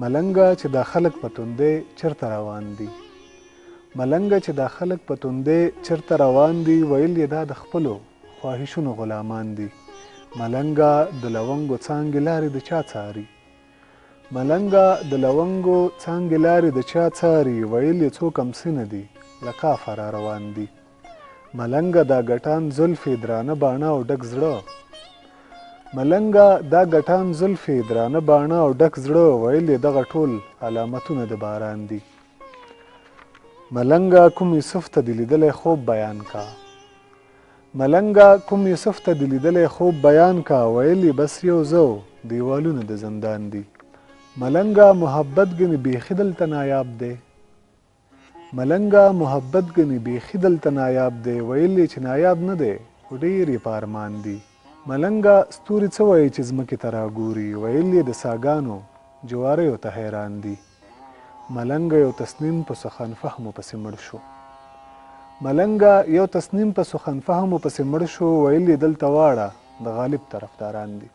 ملنګه چې دا خلک په توندې چرته روان دي ملنګه چې دا خلک په توندې چرته روان دي ویل یې دا د خپلو خواهشونو غلامان دي ملنګه د لونګو څانګې لارې د چا څاري ملنګه د لونګو څانګې لارې د چا څاري ویل یې څوک امسینه دي له کافه را روان دي ملنګه دا ګټان زلفې درانه باڼه او ډک زړه ملنګه دا ګټان زلفې درانه باڼه او ډک زړه ویل یې دغه ټول علامتونه د باران دي ملنګه کوم یوسف ته دې لیدلی خوب بیان کا ملنګه کوم یوسف ته دې لیدلی خوب بیان کا ویل یې بس یو زه دیوالونه د زندان دي ملنګه محبت ګنې بیخي دلته نایاب دی ملنګه محبت ګنې بیخي دلته نایاب دی ویل یې چې نایاب نه دی خو ډېر یې په ارمان دي ملنګه ستوري څه وایي چې ځمکې ته راګوري ویل یې د ساګانو جواریو ته حیران دي ملنګه یو تسنيم په سخن فهمو پسې مړ شو ملنګه یو تسنيم په سخن فهمو پسې مړ شو ویل یې دلته واړه د غالب طرفداران دي